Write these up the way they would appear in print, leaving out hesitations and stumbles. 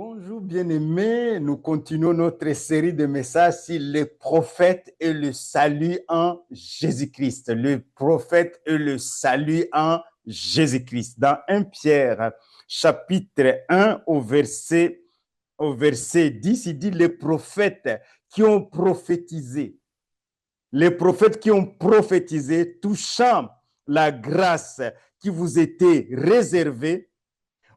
Bonjour bien-aimés, nous continuons notre série de messages sur le prophète et le salut en Jésus-Christ. Le prophète et le salut en Jésus-Christ. Dans 1 Pierre, chapitre 1 au verset 10, il dit les prophètes qui ont prophétisé. Les prophètes qui ont prophétisé touchant la grâce qui vous était réservée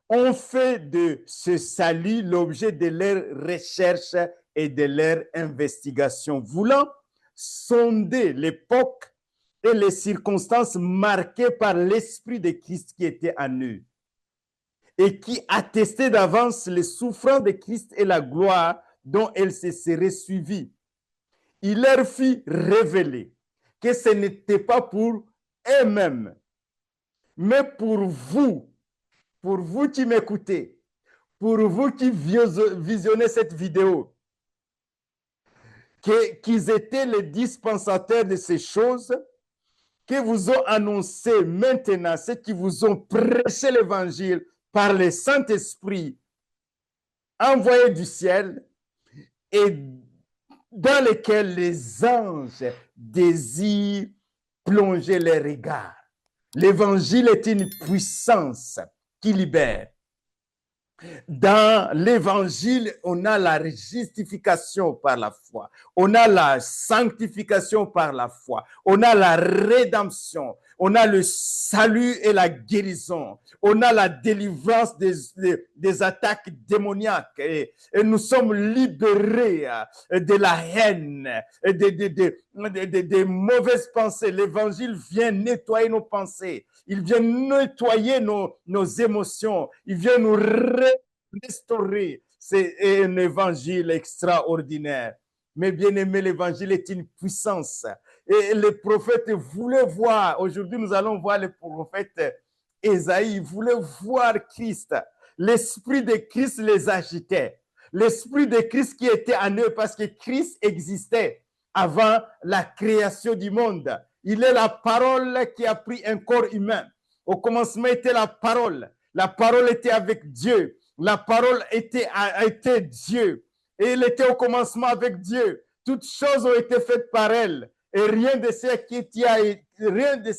ont fait de ce salut l'objet de leurs recherches et de leurs investigations, voulant sonder l'époque et les circonstances marquées par l'Esprit de Christ qui était en eux et qui attestait d'avance les souffrances de Christ et la gloire dont elles se seraient suivies. Il leur fit révéler que ce n'était pas pour eux-mêmes, mais pour vous qui m'écoutez, pour vous qui visionnez cette vidéo, qu'ils étaient les dispensateurs de ces choses, qui vous ont annoncé maintenant, ceux qui vous ont prêché l'évangile par le Saint-Esprit envoyé du ciel et dans lequel les anges désirent plonger les regards. L'évangile est une puissance qui libère. Dans l'évangile, on a la justification par la foi, on a la sanctification par la foi, on a la rédemption, on a le salut et la guérison, on a la délivrance des attaques démoniaques et nous sommes libérés de la haine, des mauvaises pensées. L'évangile vient nettoyer nos pensées, il vient nettoyer nos émotions, il vient nous restaurer. C'est un évangile extraordinaire. Mais bien aimé, l'évangile est une puissance. Et les prophètes voulaient voir, aujourd'hui nous allons voir le prophète Ésaïe, voulait voir Christ. L'esprit de Christ les agitait. L'esprit de Christ qui était en eux parce que Christ existait avant la création du monde. Il est la parole qui a pris un corps humain. Au commencement était la parole. La parole était avec Dieu. La parole était Dieu. Et il était au commencement avec Dieu. Toutes choses ont été faites par elle. Et rien de ce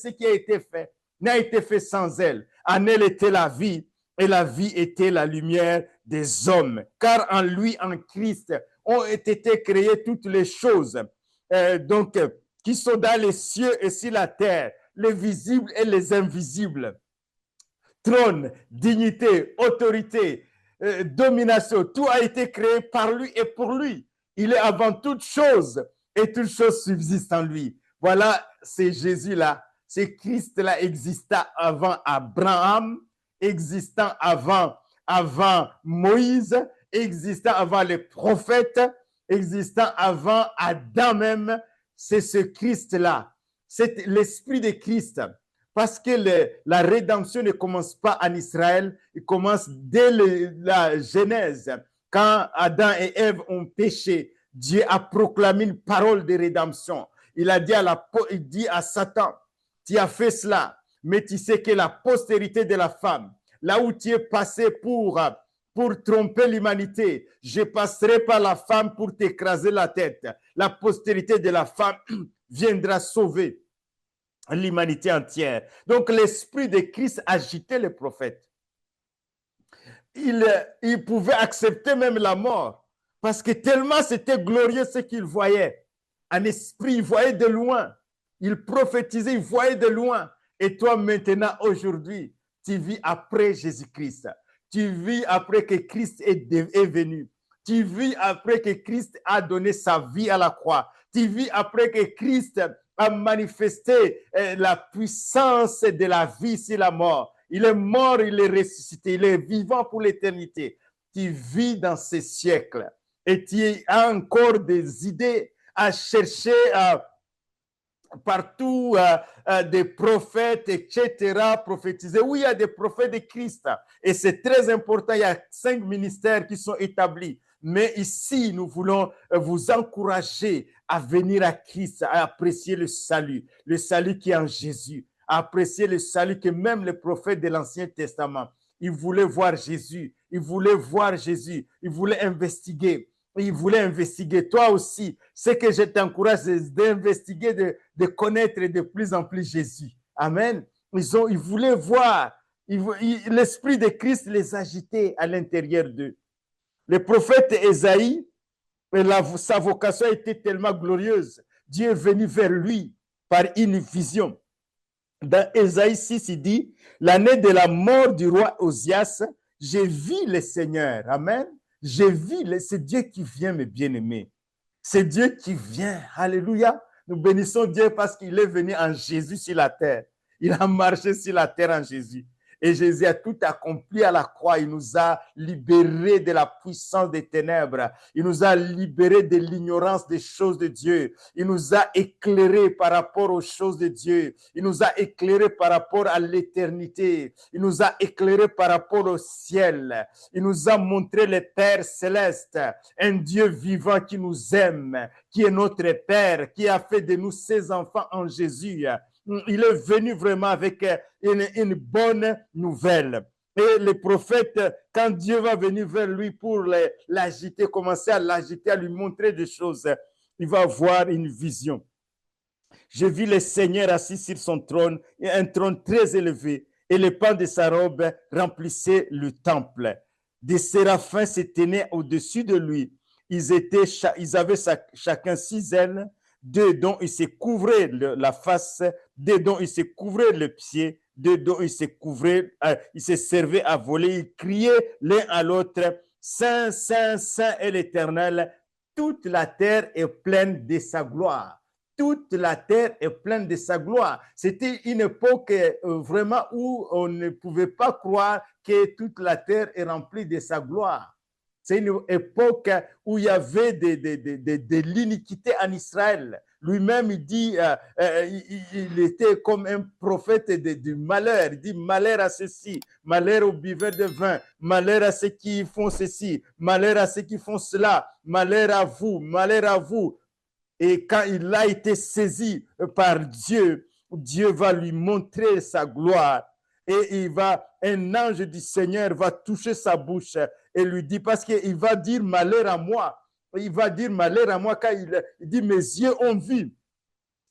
qui a été fait n'a été fait sans elle. En elle était la vie, et la vie était la lumière des hommes. Car en lui, en Christ, ont été créées toutes les choses. Qui sont dans les cieux et sur la terre, les visibles et les invisibles. Trône, dignité, autorité, domination, tout a été créé par lui et pour lui. Il est avant toute chose et toute chose subsiste en lui. Voilà, c'est Jésus-là, c'est Christ-là existant avant Abraham, existant avant Moïse, existant avant les prophètes, existant avant Adam même. C'est ce Christ-là, c'est l'esprit de Christ. Parce que la rédemption ne commence pas en Israël, il commence dès la Genèse. Quand Adam et Ève ont péché, Dieu a proclamé une parole de rédemption. Il a dit à Satan, tu as fait cela, mais tu sais que la postérité de la femme, là où tu es passé pour tromper l'humanité, je passerai par la femme pour t'écraser la tête. La postérité de la femme viendra sauver l'humanité entière. Donc l'esprit de Christ agitait les prophètes. Il pouvait accepter même la mort parce que tellement c'était glorieux ce qu'il voyait. En esprit, il voyait de loin. Il prophétisait, il voyait de loin. Et toi maintenant, aujourd'hui, tu vis après Jésus-Christ. Tu vis après que Christ est venu. Tu vis après que Christ a donné sa vie à la croix. Tu vis après que Christ a manifesté la puissance de la vie sur la mort. Il est mort, il est ressuscité, il est vivant pour l'éternité. Tu vis dans ces siècles et tu as encore des idées à chercher partout des prophètes, etc., prophétiser. Oui, il y a des prophètes de Christ et c'est très important. Il y a 5 ministères qui sont établis. Mais ici, nous voulons vous encourager à venir à Christ, à apprécier le salut qui est en Jésus, à apprécier le salut que même les prophètes de l'Ancien Testament, ils voulaient voir Jésus, il voulait voir Jésus, il voulait investiguer. Il voulait investiguer. Toi aussi, ce que je t'encourage, c'est d'investiguer, de connaître de plus en plus Jésus. Amen. Ils voulaient voir. L'Esprit de Christ les agitait à l'intérieur d'eux. Le prophète Ésaïe, sa vocation était tellement glorieuse. Dieu est venu vers lui par une vision. Dans Ésaïe 6, il dit, l'année de la mort du roi Osias, j'ai vu le Seigneur. Amen. J'ai vu, c'est Dieu qui vient, mes bien-aimés. C'est Dieu qui vient. Alléluia. Nous bénissons Dieu parce qu'il est venu en Jésus sur la terre. Il a marché sur la terre en Jésus. Et Jésus a tout accompli à la croix. Il nous a libérés de la puissance des ténèbres. Il nous a libérés de l'ignorance des choses de Dieu. Il nous a éclairés par rapport aux choses de Dieu. Il nous a éclairés par rapport à l'éternité. Il nous a éclairés par rapport au ciel. Il nous a montré le Père céleste, un Dieu vivant qui nous aime, qui est notre Père, qui a fait de nous ses enfants en Jésus. Il est venu vraiment avec une bonne nouvelle. Et le prophète, quand Dieu va venir vers lui pour l'agiter, commencer à l'agiter, à lui montrer des choses, il va avoir une vision. Je vis le Seigneur assis sur son trône, et un trône très élevé, et les pans de sa robe remplissaient le temple. Des séraphins se tenaient au-dessus de lui. Ils avaient chacun 6 ailes, 2 dont ils se couvraient la face, 2 dont ils se couvraient le pied, 2 dont ils se servaient à voler. Ils criaient l'un à l'autre, Saint, Saint, Saint est l'Éternel. Toute la terre est pleine de sa gloire. Toute la terre est pleine de sa gloire. C'était une époque vraiment où on ne pouvait pas croire que toute la terre est remplie de sa gloire. C'est une époque où il y avait de l'iniquité en Israël. Lui-même, il dit, il était comme un prophète du malheur. Il dit, malheur à ceux-ci, malheur aux buveurs de vin, malheur à ceux qui font ceci, malheur à ceux qui font cela, malheur à vous, malheur à vous. Et quand il a été saisi par Dieu, Dieu va lui montrer sa gloire. Et un ange du Seigneur va toucher sa bouche et lui dit, parce qu'il va dire malheur à moi. Il va dire malheur à moi quand il dit mes yeux ont vu.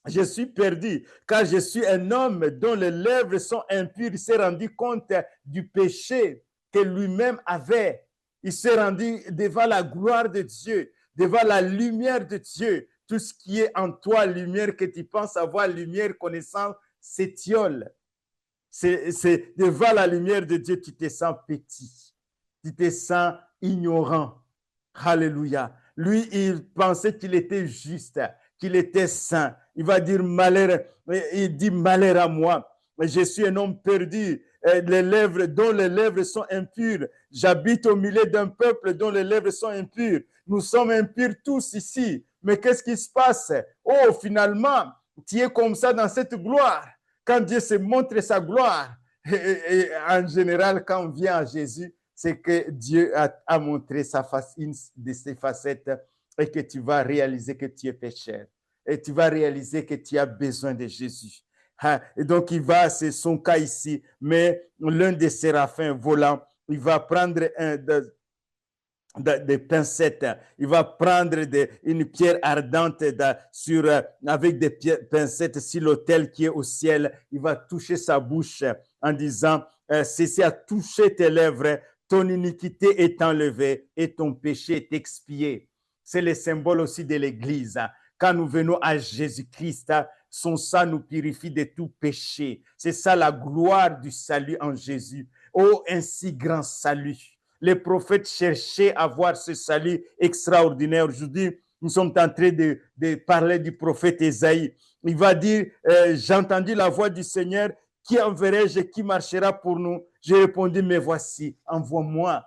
Je suis perdu car je suis un homme dont les lèvres sont impures. Il s'est rendu compte du péché que lui-même avait. Il s'est rendu devant la gloire de Dieu, devant la lumière de Dieu. Tout ce qui est en toi, lumière que tu penses avoir, lumière, connaissance, s'étiole. C'est devant la lumière de Dieu, tu te sens petit, tu te sens ignorant. Alléluia. Lui, il pensait qu'il était juste, qu'il était saint. Il va dire malheur, il dit malheur à moi. Je suis un homme perdu, dont les lèvres sont impures. J'habite au milieu d'un peuple dont les lèvres sont impures. Nous sommes impurs tous ici. Mais qu'est-ce qui se passe? Oh, finalement, tu es comme ça dans cette gloire. Quand Dieu se montre sa gloire, et en général, quand on vient à Jésus, c'est que Dieu a montré une de ses facettes et que tu vas réaliser que tu es pécheur. Et tu vas réaliser que tu as besoin de Jésus. Et donc, c'est son cas ici, mais l'un des séraphins volant, il va prendre des pincettes, il va prendre une pierre ardente avec des pincettes sur l'autel qui est au ciel. Il va toucher sa bouche en disant, ceci a touché tes lèvres, ton iniquité est enlevée et ton péché est expié. C'est le symbole aussi de l'Église. Quand nous venons à Jésus-Christ, son sang nous purifie de tout péché. C'est ça la gloire du salut en Jésus. Oh, un si grand salut! Les prophètes cherchaient à voir ce salut extraordinaire. Aujourd'hui, nous sommes en train de parler du prophète Ésaïe. Il va dire, j'ai entendu la voix du Seigneur, qui enverrai-je, qui marchera pour nous? J'ai répondu, mais voici, envoie-moi.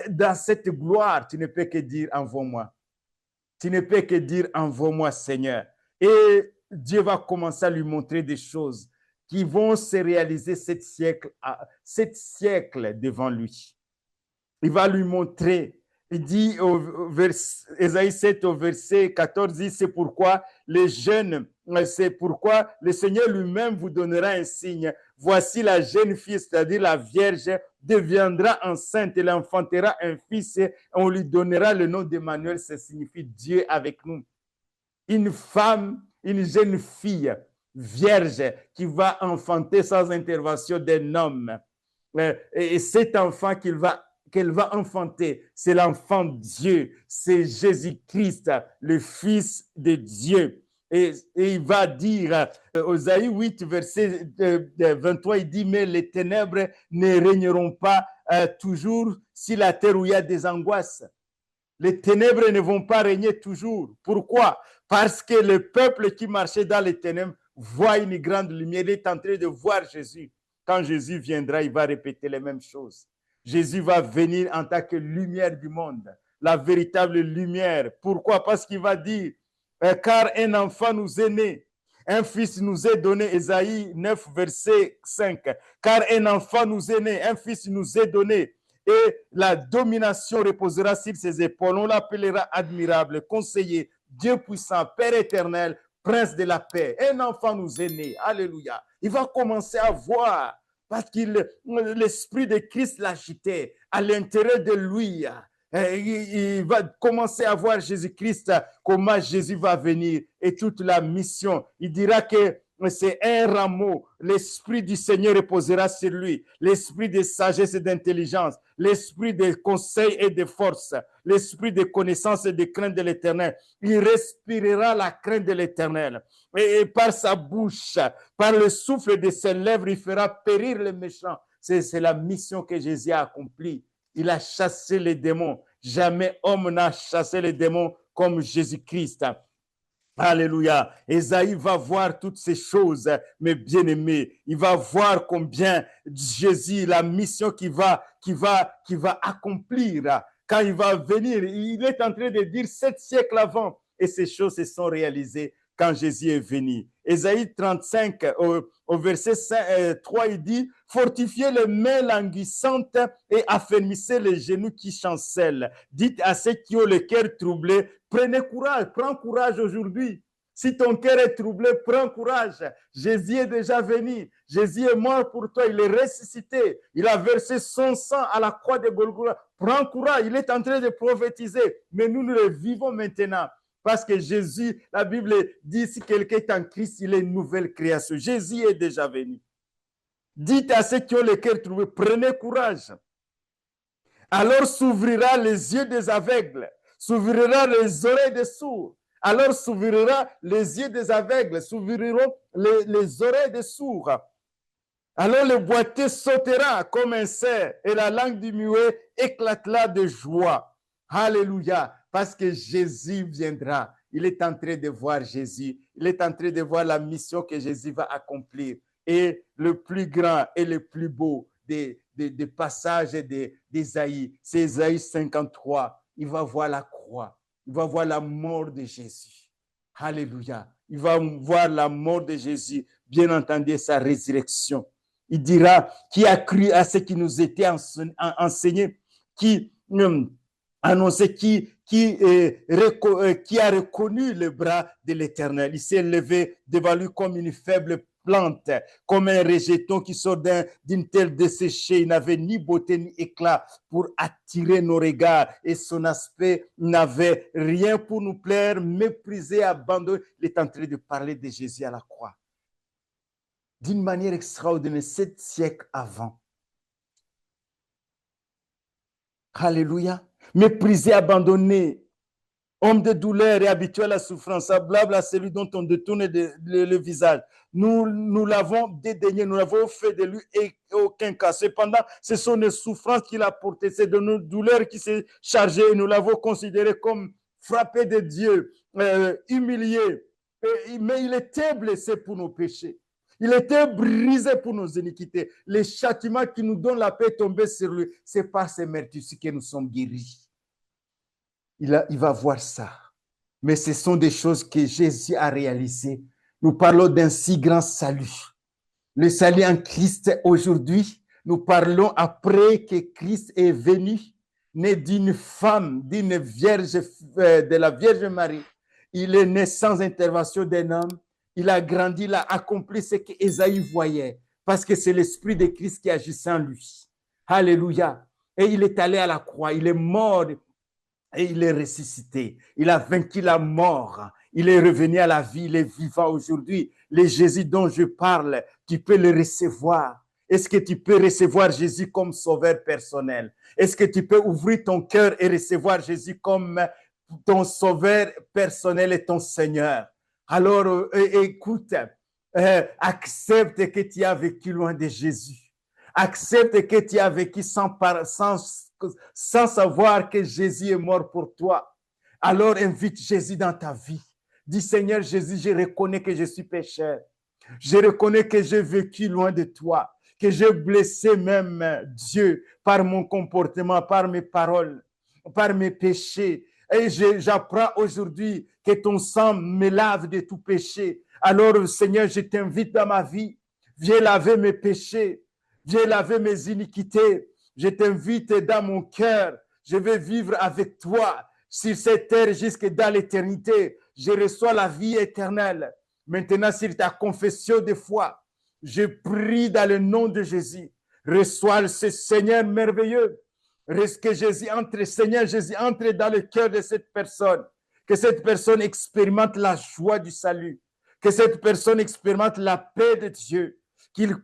Dans cette gloire, tu ne peux que dire, envoie-moi. Tu ne peux que dire, envoie-moi, Seigneur. Et Dieu va commencer à lui montrer des choses qui vont se réaliser 7 siècles devant lui. Il va lui montrer. Il dit, Ésaïe 7 au verset 14, dit, c'est pourquoi les jeunes c'est pourquoi le Seigneur lui-même vous donnera un signe. Voici la jeune fille, c'est-à-dire la Vierge, deviendra enceinte, elle enfantera un fils et on lui donnera le nom d'Emmanuel, ça signifie Dieu avec nous. Une femme, une jeune fille vierge qui va enfanter sans intervention d'un homme. Et cet enfant qu'elle va enfanter, c'est l'enfant de Dieu, c'est Jésus-Christ, le Fils de Dieu. Et il va dire, Osaïe 8, verset 23, il dit, mais les ténèbres ne régneront pas toujours si la terre où il y a des angoisses. Les ténèbres ne vont pas régner toujours. Pourquoi? Parce que le peuple qui marchait dans les ténèbres voit une grande lumière. Il est en train de voir Jésus. Quand Jésus viendra, il va répéter les mêmes choses. Jésus va venir en tant que lumière du monde, la véritable lumière. Pourquoi? Parce qu'il va dire, car un enfant nous est né, un fils nous est donné, Ésaïe 9, verset 5. Car un enfant nous est né, un fils nous est donné, et la domination reposera sur ses épaules. On l'appellera admirable, conseiller, Dieu puissant, Père éternel, prince de la paix. Un enfant nous est né. Alléluia. Il va commencer à voir, parce que l'esprit de Christ l'agitait à l'intérieur de lui. Il va commencer à voir Jésus-Christ, comment Jésus va venir et toute la mission. Il dira que c'est un rameau. L'esprit du Seigneur reposera sur lui. L'esprit de sagesse et d'intelligence, l'esprit de conseil et de force, l'esprit de connaissance et de crainte de l'Éternel. Il respirera la crainte de l'Éternel. Et par sa bouche, par le souffle de ses lèvres, il fera périr les méchants. C'est la mission que Jésus a accomplie. Il a chassé les démons. Jamais homme n'a chassé les démons comme Jésus-Christ. Alléluia. Ésaïe va voir toutes ces choses, mes bien-aimés. Il va voir combien Jésus, la mission qu'il va accomplir quand il va venir. Il est en train de dire 7 siècles avant. Et ces choses se sont réalisées quand Jésus est venu. Ésaïe 35, au verset 3, il dit, fortifiez les mains languissantes et affermissez les genoux qui chancellent. Dites à ceux qui ont le cœur troublé, prenez courage, prends courage aujourd'hui. Si ton cœur est troublé, prends courage. Jésus est déjà venu. Jésus est mort pour toi. Il est ressuscité. Il a versé son sang à la croix de Golgotha. Prends courage. Il est en train de prophétiser. Mais nous le vivons maintenant. Parce que Jésus, la Bible dit, si quelqu'un est en Christ, il est une nouvelle création. Jésus est déjà venu. Dites à ceux qui ont le cœur troublé, prenez courage. Alors s'ouvrira les yeux des aveugles, s'ouvrira les oreilles des sourds. Alors s'ouvrira les yeux des aveugles, s'ouvriront les oreilles des sourds. Alors le boiteux sautera comme un cerf et la langue du muet éclatera de joie. Alléluia, parce que Jésus viendra. Il est en train de voir Jésus. Il est en train de voir la mission que Jésus va accomplir. Et le plus grand et le plus beau des passages d'Ésaïe, c'est Ésaïe 53. Il va voir la croix. Il va voir la mort de Jésus. Alléluia. Il va voir la mort de Jésus, bien entendu, sa résurrection. Il dira, qui a cru à ce qui nous était enseigné, qui annonçait, qui a reconnu le bras de l'Éternel. Il s'est levé devant lui comme une faible plante, comme un rejeton qui sort d'une terre desséchée. Il n'avait ni beauté ni éclat pour attirer nos regards et son aspect n'avait rien pour nous plaire, méprisé, abandonné. Il est en train de parler de Jésus à la croix. D'une manière extraordinaire, 7 siècles avant. Alléluia. Méprisé, abandonné, homme de douleur et habitué à la souffrance, semblable à celui dont on détourne le visage. Nous l'avons dédaigné, nous l'avons fait de lui aucun cas. Cependant, ce sont les souffrances qu'il a portées, c'est de nos douleurs qui s'est chargé et nous l'avons considéré comme frappé de Dieu, humilié. Mais il était blessé pour nos péchés. Il était brisé pour nos iniquités. Les châtiments qui nous donnent la paix tombés sur lui. C'est par ses meurtrissures que nous sommes guéris. Il va voir ça. Mais ce sont des choses que Jésus a réalisées. Nous parlons d'un si grand salut. Le salut en Christ aujourd'hui. Nous parlons après que Christ est venu, né d'une femme, d'une vierge, de la Vierge Marie. Il est né sans intervention d'un homme. Il a grandi, il a accompli ce qu'Ésaïe voyait, parce que c'est l'Esprit de Christ qui agissait en lui. Alléluia. Et il est allé à la croix, il est mort et il est ressuscité. Il a vaincu la mort. Il est revenu à la vie, il est vivant aujourd'hui. Le Jésus dont je parle, tu peux le recevoir. Est-ce que tu peux recevoir Jésus comme sauveur personnel? Est-ce que tu peux ouvrir ton cœur et recevoir Jésus comme ton sauveur personnel et ton Seigneur? Alors, écoute, accepte que tu as vécu loin de Jésus. Accepte que tu as vécu sans savoir que Jésus est mort pour toi. Alors, invite Jésus dans ta vie. Dis, Seigneur Jésus, je reconnais que je suis pécheur. Je reconnais que j'ai vécu loin de toi, que j'ai blessé même Dieu par mon comportement, par mes paroles, par mes péchés. Et j'apprends aujourd'hui que ton sang me lave de tout péché. Alors, Seigneur, je t'invite dans ma vie. Viens laver mes péchés. Viens laver mes iniquités. Je t'invite dans mon cœur. Je vais vivre avec toi sur cette terre jusque dans l'éternité. Je reçois la vie éternelle. Maintenant, sur ta confession de foi, je prie dans le nom de Jésus. Reçois ce Seigneur merveilleux. Que Jésus entre, Seigneur Jésus, entre dans le cœur de cette personne. Que cette personne expérimente la joie du salut. Que cette personne expérimente la paix de Dieu. Qu'il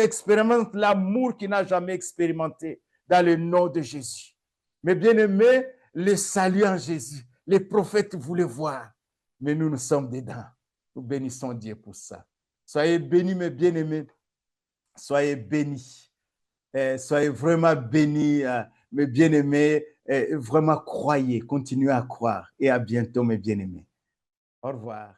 expérimente l'amour qu'il n'a jamais expérimenté dans le nom de Jésus. Mes bien-aimés, le salut en Jésus. Les prophètes voulaient voir, mais nous sommes dedans. Nous bénissons Dieu pour ça. Soyez bénis, mes bien-aimés. Soyez bénis. Soyez vraiment bénis, mes bien-aimés. Vraiment croyez, continuez à croire. Et à bientôt, mes bien-aimés. Au revoir.